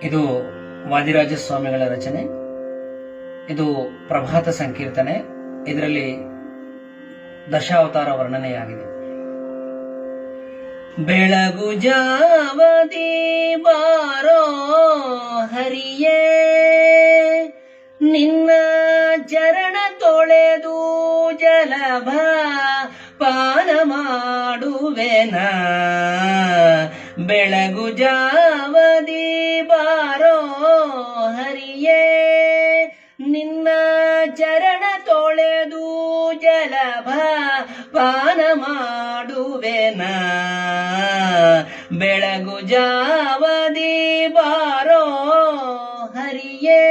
ಇದು ವಾದಿರಾಜ ಸ್ವಾಮಿಗಳ ರಚನೆ. ಇದು ಪ್ರಭಾತ ಸಂಕೀರ್ತನೆ. ಇದರಲ್ಲಿ ದಶಾವತಾರ ವರ್ಣನೆಯಾಗಿದೆ. ಬೆಳಗು ಜಾವದಿ ಬಾರೋ ಹರಿಯೇ, ನಿನ್ನ ಚರಣ ತೊಳೆದು ಜಲಭ ಪಾನ ಮಾಡುವೆನ. ಬೆಳಗು ಜಾವದಿ ಬಾರೋ ಹರಿಯೇ, ನಿನ್ನ ಚರಣ ತೊಳೆದು ಜಲಭ ಪಾನ ಮಾಡುವೆನ. ಬೆಳಗು ಜಾವದಿ ಬಾರೋ ಹರಿಯೇ,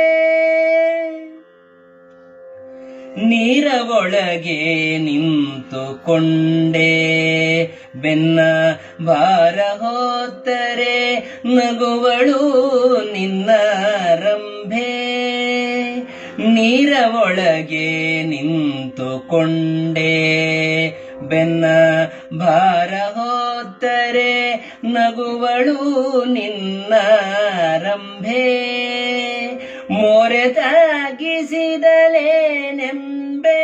ನೀರ ಒಳಗೆ ನಿಂತುಕೊಂಡೆ ಬೆನ್ನ ಭಾರ ಹೊತ್ತರೆ ನಗುವಳು ನಿನ್ನ ರಂಭೆ. ನೀರ ಒಳಗೆ ನಿಂತುಕೊಂಡೆ ಬೆನ್ನ ಭಾರ ಹೊತ್ತರೆ ನಗುವಳು ನಿನ್ನ ರಂಭೆ. ಮೋರೆ ತಾಗಿಸಿದಲೇ ನೆಂಬೆ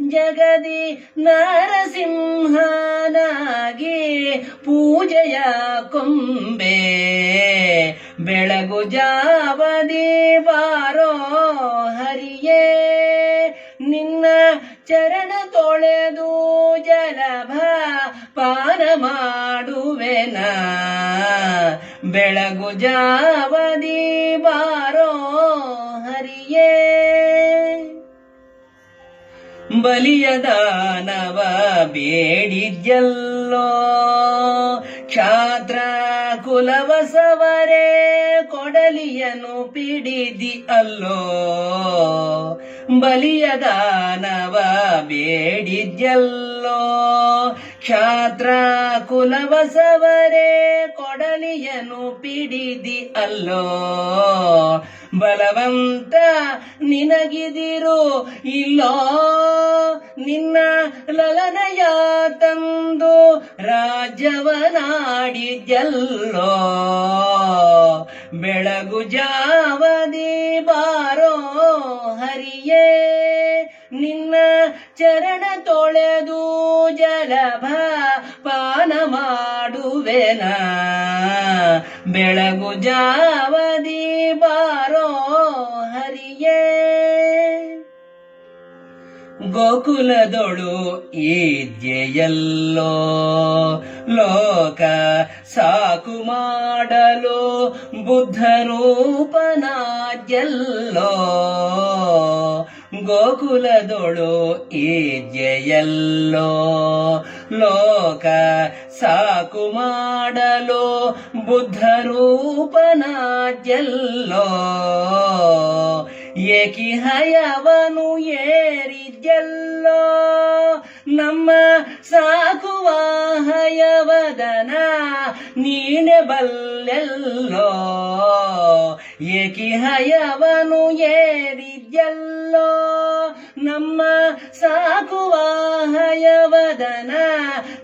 ಜಗದಿ ನರಸಿಂಹನಾಗಿ ಪೂಜೆಯ ಕೊಂಬೆ. ಬೆಳಗು ಜಾವದಿ ಬಾರೋ ಹರಿಯೇ, ನಿನ್ನ ಚರಣ ತೊಳೆದು ಜಲಭ ಪಾನ ಮಾಡುವೆನ. ಬೆಳಗು ಜಾವದಿ ಬಾರೋ ಹರಿಯೇ, ಬಲಿಯ ದಾನವ ಬೇಡಿದ್ಯಲ್ಲೋ ಕ್ಷಾತ್ರ ಕುಲವಸವರೇ ಕೊಡಲಿಯನು ಪಿಡಿದಿ ಅಲ್ಲೋ. ಬಲಿಯ ದಾನವ ಬೇಡಿದ್ಯಲ್ಲೋ ಕ್ಷಾತ್ರ ಕುಲವಸವರೇ ಕೊಡಲಿಯನು ಪಿಡಿದಿ ಅಲ್ಲೋ. ಬಲವಂತ ನಿನಗಿದಿರು ಇಲ್ಲೋ, ನಿನ್ನ ಲಲನಯ ತಂದು ರಾಜ್ಯವನಾಡಿದ್ಯಲ್ಲೋ. ಬೆಳಗು ಜಾವದಿ ಬಾರೋ ಹರಿಯೇ, ನಿನ್ನ ಚರಣ ತೊಳೆದು ಜಲಭ ಪಾನ ಮಾಡುವೆನ. ಬೆಳಗು ಜಾವದಿ ಬಾರೋ ಹರಿಯೇ, ಗೋಕುಲದೊಳು ಈದ್ಯೆಯಲ್ಲೋ ಲೋಕ ಸಾಕು ಮಾಡಲು ಬುದ್ಧ ರೂಪನಾದ್ಯಲ್ಲೋ. ಗೋಕುಲದೊಳು ಈದ್ಯೆಯಲ್ಲೋ ಲೋಕ ಸಾಕು ಮಾಡಲು ಬುದ್ಧ ರೂಪನಾದ್ಯಲ್ಲೋ. ಏಕಿಹಯವನು ಏರಿದ್ಯಲ್ಲೋ ನಮ್ಮ ಸಾಕುವ ಹಯವದನ ನೀನೆ ಬಲ್ಲೆಲ್ಲೋ. ಏಕಿಹಯವನು ಏರಿದ್ಯಲ್ಲೋ ನಮ್ಮ ಸಾಕುವ ಹಯವದನ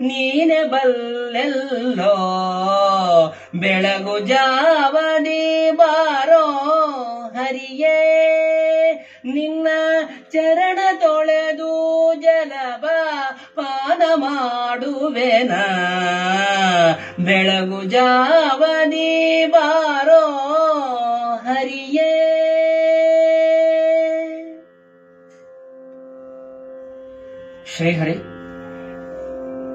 ನೀನೆ ಬಲ್ಲೆಲ್ಲೋ. ಬೆಳಗು ಜಾವದಿ ಬಾರೋ ಹರಿಯೇ, ನಿನ್ನ ಚರಣ ತೊಳೆದು ಜಲಭ ಪಾನ ಮಾಡುವೆನ. ಬೆಳಗು ಜಾವದಿ ಬಾರೋ ಹರಿಯೇ. ಶ್ರೀಹರಿ